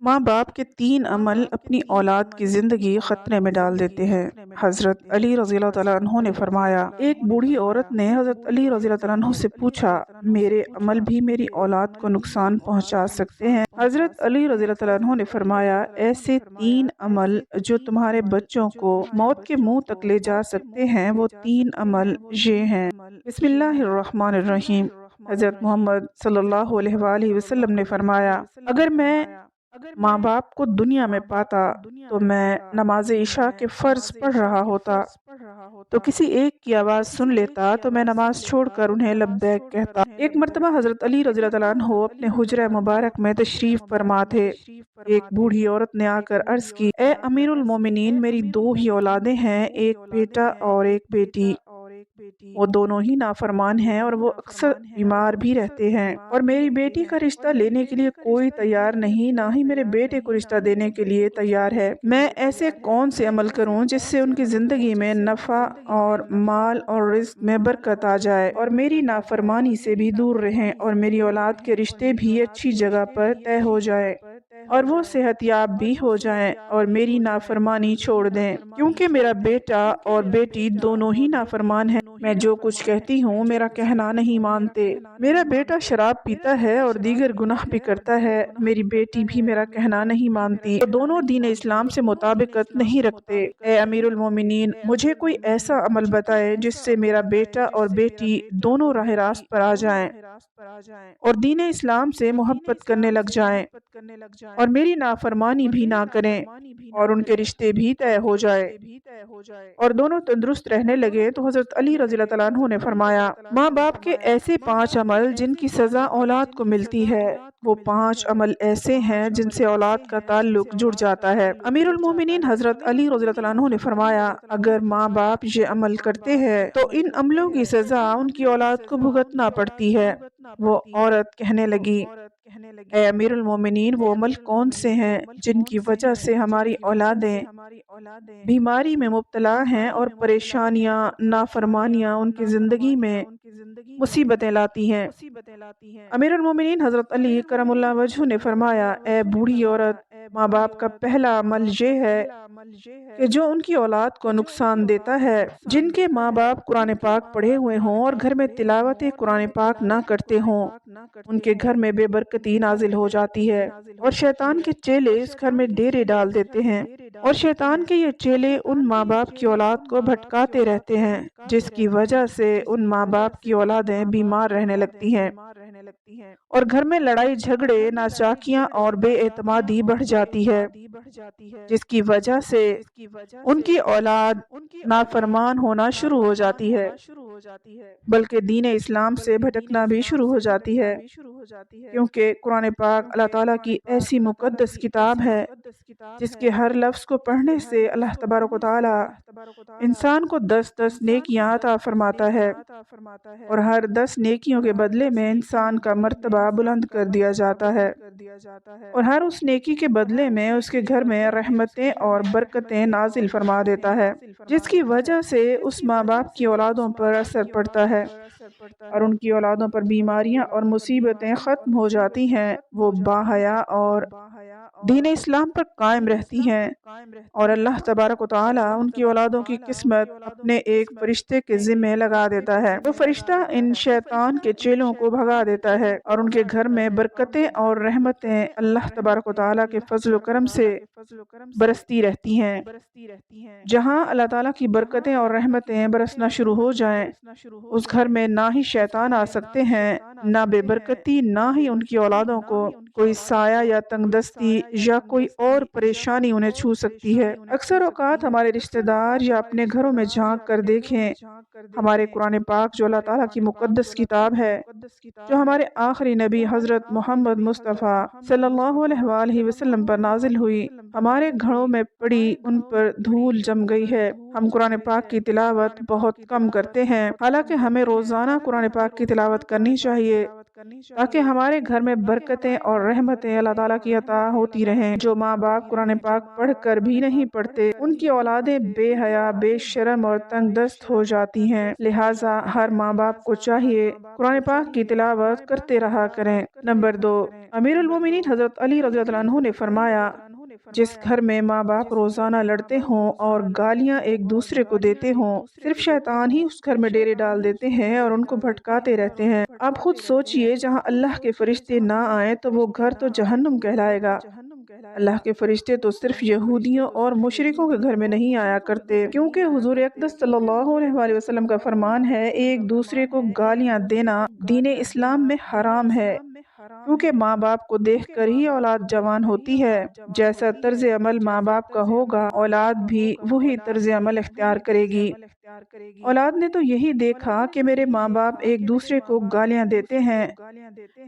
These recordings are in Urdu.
ماں باپ کے تین عمل اپنی اولاد کی زندگی خطرے میں ڈال دیتے ہیں۔ حضرت علی رضی اللہ تعالیٰ عنہ نے فرمایا، ایک بوڑھی عورت نے حضرت علی رضی اللہ تعالیٰ عنہ سے پوچھا، میرے عمل بھی میری اولاد کو نقصان پہنچا سکتے ہیں؟ حضرت علی رضی اللہ تعالیٰ عنہ نے فرمایا، ایسے تین عمل جو تمہارے بچوں کو موت کے منہ تک لے جا سکتے ہیں، وہ تین عمل یہ ہیں۔ بسم اللہ الرحمن الرحیم۔ حضرت محمد صلی اللہ علیہ وآلہ وسلم نے فرمایا، اگر میں ماں باپ کو دنیا میں پاتا تو میں نماز عشاء کے فرض پڑھ رہا ہوتا تو کسی ایک کی آواز سن لیتا تو میں نماز چھوڑ کر انہیں لبیک کہتا۔ ایک مرتبہ حضرت علی رضی اللہ تعالیٰ عنہ اپنے حجرہ مبارک میں تشریف فرما تھے۔ ایک بوڑھی عورت نے آ کر عرض کی، اے امیر المومنین، میری دو ہی اولادیں ہیں، ایک بیٹا اور ایک بیٹی۔ وہ دونوں ہی نافرمان ہیں اور وہ اکثر بیمار بھی رہتے ہیں، اور میری بیٹی کا رشتہ لینے کے لیے کوئی تیار نہیں، نہ ہی میرے بیٹے کو رشتہ دینے کے لیے تیار ہے۔ میں ایسے کون سے عمل کروں جس سے ان کی زندگی میں نفع اور مال اور رزق میں برکت آ جائے، اور میری نافرمانی سے بھی دور رہیں، اور میری اولاد کے رشتے بھی اچھی جگہ پر طے ہو جائے، اور وہ صحت یاب بھی ہو جائیں اور میری نافرمانی چھوڑ دیں، کیونکہ میرا بیٹا اور بیٹی دونوں ہی نافرمان ہیں۔ میں جو کچھ کہتی ہوں میرا کہنا نہیں مانتے۔ میرا بیٹا شراب پیتا ہے اور دیگر گناہ بھی کرتا ہے، میری بیٹی بھی میرا کہنا نہیں مانتی، وہ دونوں دین اسلام سے مطابقت نہیں رکھتے۔ اے امیر المومنین، مجھے کوئی ایسا عمل بتائے جس سے میرا بیٹا اور بیٹی دونوں راہ راست پر آ جائیں اور دین اسلام سے محبت کرنے لگ جائیں اور میری نافرمانی بھی نہ کریں، اور ان کے رشتے بھی طے ہو جائے اور دونوں تندرست رہنے لگے۔ تو حضرت علی رضی اللہ تعالیٰ عنہ نے فرمایا، ماں باپ کے ایسے 5 عمل جن کی سزا اولاد کو ملتی ہے، وہ 5 عمل ایسے ہیں جن سے اولاد کا تعلق جڑ جاتا ہے۔ امیر المومنین حضرت علی رضی اللہ عنہ نے فرمایا، اگر ماں باپ یہ عمل کرتے ہیں تو ان عملوں کی سزا ان کی اولاد کو بھگتنا پڑتی ہے۔ وہ عورت کہنے لگی، اے امیر المومنین، وہ عمل کون سے ہیں جن کی وجہ سے ہماری اولادیں بیماری میں مبتلا ہیں اور پریشانیاں، نافرمانیاں ان کی زندگی میں مصیبتیں لاتی ہیں؟ امیر المومنین حضرت علی کرم اللہ وجہہ نے فرمایا، اے بوڑھی عورت، ماں باپ کا پہلا عمل یہ ہے کہ جو ان کی اولاد کو نقصان دیتا ہے، جن کے ماں باپ قرآن پاک پڑھے ہوئے ہوں اور گھر میں تلاوت قرآن پاک نہ کرتے ہوں، ان کے گھر میں بے برکتی نازل ہو جاتی ہے، اور شیطان کے چیلے اس گھر میں ڈیرے ڈال دیتے ہیں، اور شیطان کے یہ چیلے ان ماں باپ کی اولاد کو بھٹکاتے رہتے ہیں، جس کی وجہ سے ان ماں باپ کی اولادیں بیمار رہنے لگتی ہیں، اور گھر میں لڑائی جھگڑے، ناچاکیاں اور بے اعتمادی بڑھ جاتی ہے، جس کی وجہ سے ان کی اولاد نافرمان ہونا شروع ہو جاتی ہے، بلکہ دین اسلام سے بھٹکنا بھی شروع ہو جاتی ہے، کیونکہ قرآن پاک اللہ تعالیٰ کی ایسی مقدس کتاب ہے جس کے ہر لفظ کو پڑھنے سے اللہ تبارک و تعالیٰ انسان کو 10 نیکیاں عطا فرماتا ہے، اور ہر 10 نیکیوں کے بدلے میں انسان کا مرتبہ بلند کر دیا جاتا ہے، اور ہر اس نیکی کے بدلے میں اس کے گھر میں رحمتیں اور برکتیں نازل فرما دیتا ہے، جس کی وجہ سے اس ماں باپ کی اولادوں پر اثر پڑتا ہے، اور ان کی اولادوں پر بیماریاں اور مصیبتیں ختم ہو جاتی ہیں، وہ باحیا اور دین اسلام پر قائم رہتی ہیں، اور اللہ تبارک و تعالیٰ ان کی اولادوں کی قسمت اپنے ایک فرشتے کے ذمہ لگا دیتا ہے۔ وہ فرشتہ ان شیطان کے چیلوں کو بھگا دیتا ہے، اور ان کے گھر میں برکتیں اور رحمتیں اللہ تبارک و تعالیٰ کے فضل و کرم سے برستی رہتی ہیں۔ جہاں اللہ تعالیٰ کی برکتیں اور رحمتیں برسنا شروع ہو جائیں، اس گھر میں نہ ہی شیطان آ سکتے ہیں، نہ بے برکتی، نہ ہی ان کی اولادوں کو کوئی سایہ یا تنگ دستی یا کوئی اور پریشانی انہیں چھو سکتی ہے۔ اکثر اوقات ہمارے رشتہ دار یا اپنے گھروں میں جھانک کر دیکھیں، ہمارے قرآن پاک جو اللہ تعالیٰ کی مقدس کتاب ہے، جو ہمارے آخری نبی حضرت محمد مصطفیٰ صلی اللہ علیہ وآلہ وسلم پر نازل ہوئی، ہمارے گھروں میں پڑی ان پر دھول جم گئی ہے۔ ہم قرآن پاک کی تلاوت بہت کم کرتے ہیں، حالانکہ ہمیں روزانہ قرآن پاک کی تلاوت کرنی چاہیے، تاکہ ہمارے گھر میں برکتیں اور رحمتیں اللہ تعالیٰ کی عطا ہوتی رہیں۔ جو ماں باپ قرآن پاک پڑھ کر بھی نہیں پڑھتے، ان کی اولادیں بے حیا، بے شرم اور تنگ دست ہو جاتی ہیں۔ لہٰذا ہر ماں باپ کو چاہیے قرآن پاک کی تلاوت کرتے رہا کریں۔ نمبر 2، امیر المومنین حضرت علی رضی اللہ عنہ نے فرمایا، جس گھر میں ماں باپ روزانہ لڑتے ہوں اور گالیاں ایک دوسرے کو دیتے ہوں، صرف شیطان ہی اس گھر میں ڈیرے ڈال دیتے ہیں اور ان کو بھٹکاتے رہتے ہیں۔ آپ خود سوچئے، جہاں اللہ کے فرشتے نہ آئیں تو وہ گھر تو جہنم کہلائے گا۔ اللہ کے فرشتے تو صرف یہودیوں اور مشرکوں کے گھر میں نہیں آیا کرتے، کیونکہ حضور اقدس صلی اللہ علیہ وآلہ وسلم کا فرمان ہے، ایک دوسرے کو گالیاں دینا دین اسلام میں حرام ہے، کیونکہ ماں باپ کو دیکھ کر ہی اولاد جوان ہوتی ہے۔ جیسا طرز عمل ماں باپ کا ہوگا، اولاد بھی وہی طرز عمل اختیار کرے گی۔ اولاد نے تو یہی دیکھا کہ میرے ماں باپ ایک دوسرے کو گالیاں دیتے ہیں،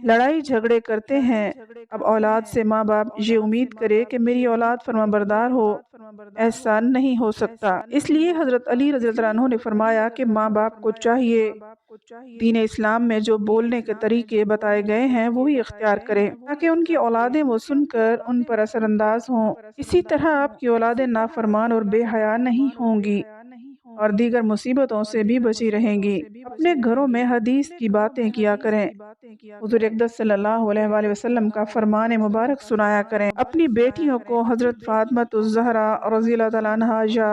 لڑائی جھگڑے کرتے ہیں، اب اولاد سے ماں باپ یہ امید کرے کہ میری اولاد فرما بردار ہو، ایسا نہیں ہو سکتا۔ اس لیے حضرت علی رضی اللہ عنہ نے فرمایا کہ ماں باپ کو چاہیے دین اسلام میں جو بولنے کے طریقے بتائے گئے ہیں وہی اختیار کریں، تاکہ ان کی اولادیں وہ سن کر ان پر اثر انداز ہوں۔ اسی طرح آپ کی اولادیں نافرمان اور بے حیا نہیں ہوں گی اور دیگر مصیبتوں سے بھی بچی رہیں گی۔ اپنے گھروں میں حدیث کی باتیں کیا کریں، حضور اقدس صلی اللہ علیہ وآلہ وسلم کا فرمان مبارک سنایا کریں۔ اپنی بیٹیوں کو حضرت فاطمہ الزہرا رضی اللہ تعالیٰ عنہا یا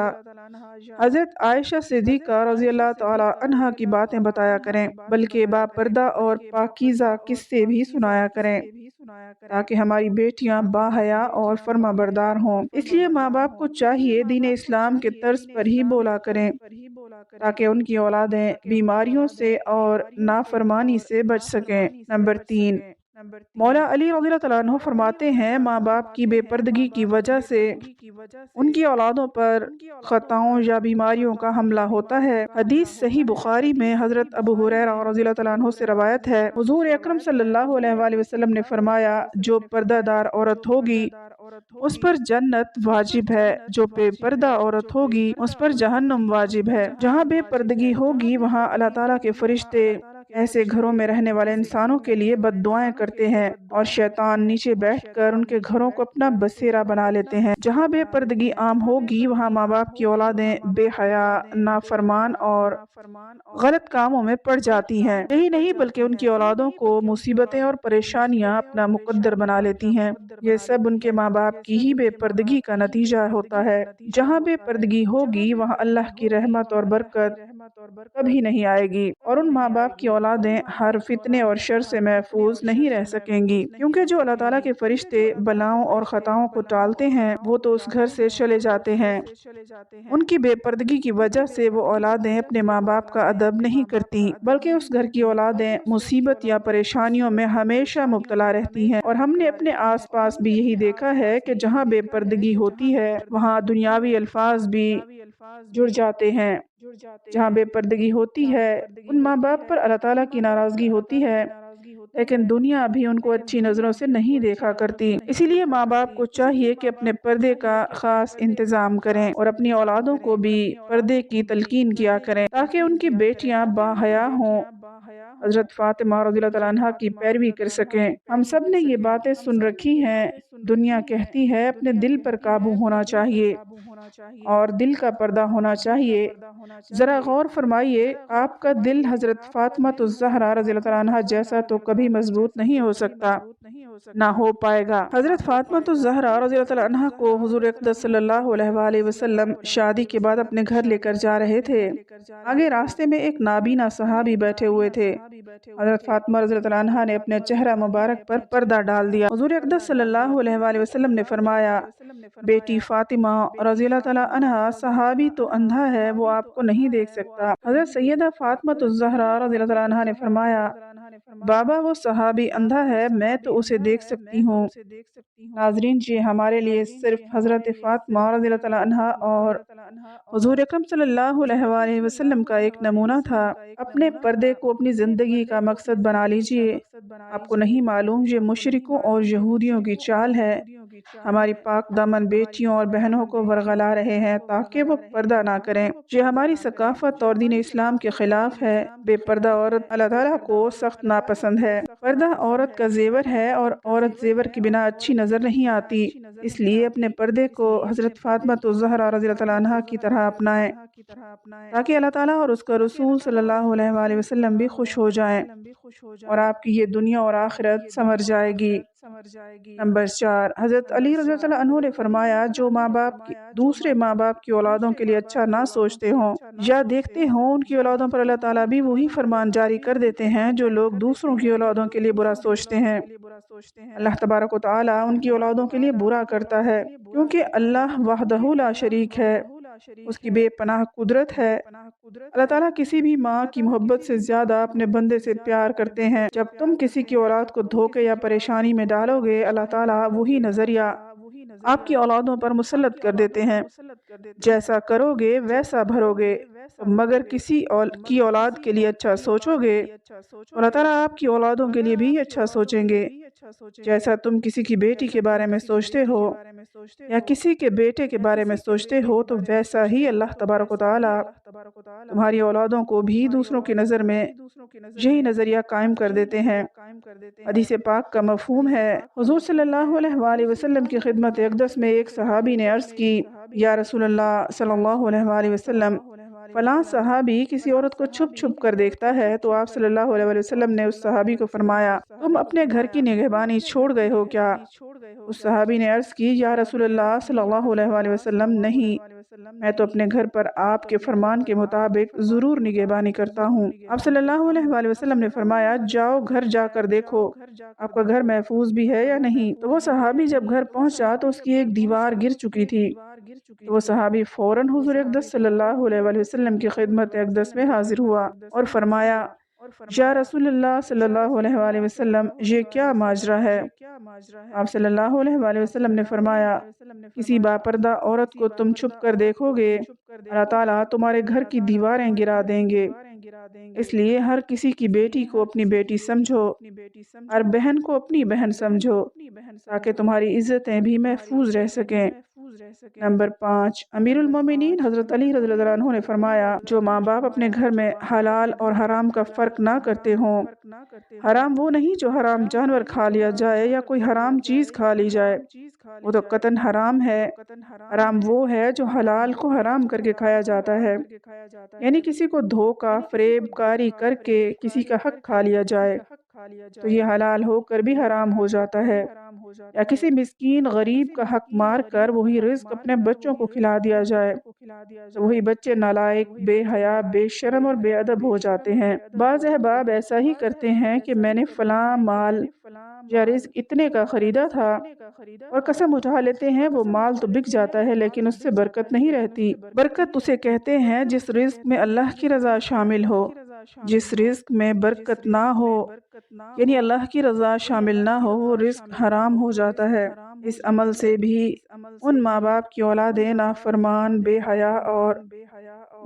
حضرت عائشہ صدیقہ رضی اللہ تعالیٰ عنہا کی باتیں بتایا کریں، بلکہ باپردہ اور پاکیزہ قصے بھی سنایا کریں، تاکہ ہماری بیٹیاں باحیا اور فرما بردار ہوں۔ اس لیے ماں باپ کو چاہیے دین اسلام کے طرز پر ہی بولا کریں، تاکہ ان کی اولادیں بیماریوں سے اور نافرمانی سے بچ سکیں۔ نمبر 3، مولا علی رضی اللہ عنہ فرماتے ہیں، ماں باپ کی بے پردگی کی وجہ سے ان کی اولادوں پر خطاؤں یا بیماریوں کا حملہ ہوتا ہے۔ حدیث صحیح بخاری میں حضرت ابو ہریرہ رضی اللہ عنہ سے روایت ہے، حضور اکرم صلی اللہ علیہ وآلہ وسلم نے فرمایا، جو پردہ دار عورت ہوگی اس پر جنت واجب ہے، جو بے پردہ عورت ہوگی اس پر جہنم واجب ہے۔ جہاں بے پردگی ہوگی وہاں اللہ تعالیٰ کے فرشتے ایسے گھروں میں رہنے والے انسانوں کے لیے بد دعائیں کرتے ہیں اور شیطان نیچے بیٹھ کر ان کے گھروں کو اپنا بسیرا بنا لیتے ہیں۔ جہاں بے پردگی عام ہوگی وہاں ماں باپ کی اولادیں بے حیا، نافرمان اور غلط کاموں میں پڑ جاتی ہیں۔ یہی نہیں بلکہ ان کی اولادوں کو مصیبتیں اور پریشانیاں اپنا مقدر بنا لیتی ہیں۔ یہ سب ان کے ماں باپ کی ہی بے پردگی کا نتیجہ ہوتا ہے۔ جہاں بے پردگی ہوگی وہاں اللہ کی رحمت اور برکت کبھی نہیں آئے گی، اور ان ماں باپ کی اولادیں ہر فتنے اور شر سے محفوظ نہیں رہ سکیں گی، کیونکہ جو اللہ تعالیٰ کے فرشتے بلاؤں اور خطاؤں کو ٹالتے ہیں وہ تو اس گھر سے چلے جاتے ہیں۔ ان کی بے پردگی کی وجہ سے وہ اولادیں اپنے ماں باپ کا ادب نہیں کرتی، بلکہ اس گھر کی اولادیں مصیبت یا پریشانیوں میں ہمیشہ مبتلا رہتی ہیں۔ اور ہم نے اپنے آس پاس بھی یہی دیکھا ہے کہ جہاں بے پردگی ہوتی ہے وہاں دنیاوی الفاظ بھی جڑ جاتے ہیں۔ جہاں بے پردگی ہوتی ہے ان ماں باپ پر اللہ تعالیٰ کی ناراضگی ہوتی ہے، لیکن دنیا بھی ان کو اچھی نظروں سے نہیں دیکھا کرتی۔ اسی لیے ماں باپ کو چاہیے کہ اپنے پردے کا خاص انتظام کریں اور اپنی اولادوں کو بھی پردے کی تلقین کیا کریں، تاکہ ان کی بیٹیاں باحیا ہوں، حضرت فاطمہ رضی اللہ عنہا کی پیروی کر سکیں۔ ہم سب نے یہ باتیں سن رکھی ہیں، دنیا کہتی ہے اپنے دل پر قابو ہونا چاہیے اور دل کا پردہ ہونا چاہیے۔ ذرا غور فرمائیے، آپ کا دل حضرت فاطمہ الزہرا رضی اللہ عنہا جیسا تو کبھی مضبوط نہیں ہو سکتا، نہ ہو پائے گا۔ حضرت فاطمہ الزہرا رضی اللہ عنہا کو حضور اقدس صلی اللہ علیہ وآلہ وسلم شادی کے بعد اپنے گھر لے کر جا رہے تھے۔ آگے راستے میں ایک نابینا صحابی بیٹھے ہوئے تھے۔ حضرت فاطمہ رضی اللہ عنہا نے اپنے چہرہ مبارک پر پردہ ڈال دیا۔ حضور اقدس صلی اللہ علیہ وآلہ وسلم نے فرمایا، بیٹی فاطمہ رضی اللہ عنہا، صحابی تو اندھا ہے، وہ آپ کو نہیں دیکھ سکتا۔ حضرت سیدہ فاطمہ الزہرا رضی اللہ عنہا نے فرمایا، بابا وہ صحابی اندھا ہے، میں تو اسے دیکھ سکتی ہوں۔ ناظرین، یہ ہمارے لیے صرف حضرت فاطمہ رضی اللہ عنہا اور حضور اکرم صلی اللہ علیہ وآلہ وسلم کا ایک نمونہ تھا۔ اپنے پردے کو اپنی زندگی کا مقصد بنا لیجئے۔ آپ کو نہیں معلوم یہ مشرکوں اور یہودیوں کی چال ہے۔ ہماری پاک دامن بیٹیوں اور بہنوں کو ورغلا رہے ہیں تاکہ وہ پردہ نہ کریں۔ یہ ہماری ثقافت اور دین اسلام کے خلاف ہے۔ بے پردہ عورت اللہ تعالیٰ کو سخت ناپسند ہے۔ پردہ عورت کا زیور ہے اور عورت زیور کے بنا اچھی نظر نہیں آتی، اس لیے اپنے پردے کو حضرت فاطمہ الزہرا رضی اللہ تعالیٰ عنہا کی طرح اپنائیں تاکہ اللہ تعالیٰ اور اس کا رسول صلی اللہ علیہ وآلہ وسلم بھی خوش ہو جائیں اور آپ کی یہ دنیا اور آخرت سنور جائے گی۔ نمبر 4، حضرت علی رضی اللہ عنہ نے فرمایا، جو ماں باپ دوسرے ماں باپ کی اولادوں کے لیے اچھا نہ سوچتے ہوں یا دیکھتے ہوں، ان کی اولادوں پر اللہ تعالیٰ بھی وہی فرمان جاری کر دیتے ہیں جو لوگ دوسروں کی اولادوں کے لیے برا سوچتے ہیں۔ اللہ تبارک و تعالیٰ ان کی اولادوں کے لیے برا کرتا ہے، کیونکہ اللہ وحدہ لا شریک ہے، اس کی بے پناہ قدرت ہے۔ اللہ تعالیٰ کسی بھی ماں کی محبت سے زیادہ اپنے بندے سے پیار کرتے ہیں۔ جب تم کسی کی اولاد کو دھوکے یا پریشانی میں ڈالو گے، اللہ تعالیٰ وہی نظریہ آپ کی اولادوں پر مسلط کر دیتے ہیں، جیسا کرو گے ویسا بھرو گے۔ مگر کسی کی اولاد کے لیے اچھا سوچو گے تو اللہ تعالیٰ آپ کی اولادوں کے لیے بھی اچھا سوچیں گے۔ جیسا تم کسی کی بیٹی کے بارے میں سوچتے ہو یا کسی کے بیٹے کے بارے میں سوچتے ہو، تو ویسا ہی اللہ تبارک و تعالیٰ تمہاری اولادوں کو بھی دوسروں کی نظر میں یہی نظریہ قائم کر دیتے ہیں۔ حدیث پاک کا مفہوم ہے، حضور صلی اللہ علیہ وآلہ وسلم کی خدمت اقدس میں ایک صحابی نے عرض کی، یا رسول اللہ صلی اللہ علیہ وآلہ وسلم، فلاں صحابی کسی عورت کو چھپ چھپ کر دیکھتا ہے۔ تو آپ صلی اللہ علیہ وآلہ وسلم نے اس صحابی کو فرمایا، تم اپنے گھر کی نگہبانی چھوڑ گئے ہو کیا؟ اس صحابی نے عرض کی، یا رسول اللہ صلی اللہ علیہ وآلہ وسلم، نہیں، میں تو اپنے گھر پر آپ کے فرمان کے مطابق ضرور نگہبانی کرتا ہوں۔ آپ صلی اللہ علیہ وآلہ وسلم نے فرمایا، جاؤ گھر جا کر دیکھو آپ کا گھر محفوظ بھی ہے یا نہیں۔ تو وہ صحابی جب گھر پہنچا تو اس کی ایک دیوار گر چکی تھی۔ تو وہ صحابی فوراً حضور اقدس صلی اللہ علیہ وآلہ وسلم کی خدمت اقدس میں حاضر ہوا اور فرمایا، یا رسول اللہ صلی اللہ علیہ وآلہ وسلم، یہ کیا ماجرا ہے؟ آپ صلی اللہ علیہ وآلہ وسلم نے فرمایا، کسی باپردہ عورت کو تم چھپ کر دیکھو گے، اللہ تعالیٰ تمہارے گھر کی دیواریں گرا دیں گے۔ اس لیے ہر کسی کی بیٹی کو اپنی بیٹی سمجھو، ہر بہن کو اپنی بہن سمجھو، تاکہ تمہاری عزتیں بھی محفوظ رہ سکیں۔ نمبر 5، امیر المومنین حضرت علی رضی اللہ عنہ نے فرمایا، جو ماں باپ اپنے گھر میں حلال اور حرام کا فرق نہ کرتے ہوں، حرام وہ نہیں جو حرام جانور کھا لیا جائے یا کوئی حرام چیز کھا لی جائے، وہ تو قطعاً حرام ہے۔ حرام وہ ہے جو حلال کو حرام کر کے کھایا جاتا ہے، یعنی کسی کو دھوکہ فریب کاری کر کے کسی کا حق کھا لیا جائے تو یہ حلال ہو کر بھی حرام ہو جاتا ہے، یا کسی مسکین غریب کا حق مار کر وہی رزق اپنے بچوں کو کھلا دیا جائے تو وہی بچے نالائق، بے حیا، بے شرم اور بے ادب ہو جاتے ہیں۔ بعض احباب ایسا ہی کرتے ہیں کہ میں نے فلاں مال یا رزق اتنے کا خریدا تھا، اور قسم اٹھا لیتے ہیں وہ مال تو بک جاتا ہے لیکن اس سے برکت نہیں رہتی۔ برکت اسے کہتے ہیں جس رزق میں اللہ کی رضا شامل ہو۔ جس رزق میں برکت نہ ہو، یعنی اللہ کی رضا شامل نہ ہو، وہ رزق حرام ہو جاتا ہے۔ اس عمل سے بھی ان ماں باپ کی اولادیں نافرمان، بے حیا اور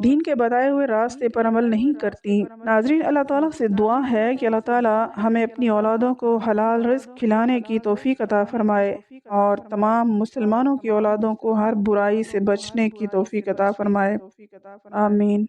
دین کے بتائے ہوئے راستے پر عمل نہیں کرتی۔ ناظرین، اللہ تعالیٰ سے دعا ہے کہ اللہ تعالیٰ ہمیں اپنی اولادوں کو حلال رزق کھلانے کی توفیق عطا فرمائے اور تمام مسلمانوں کی اولادوں کو ہر برائی سے بچنے کی توفیق عطا فرمائے۔ آمین۔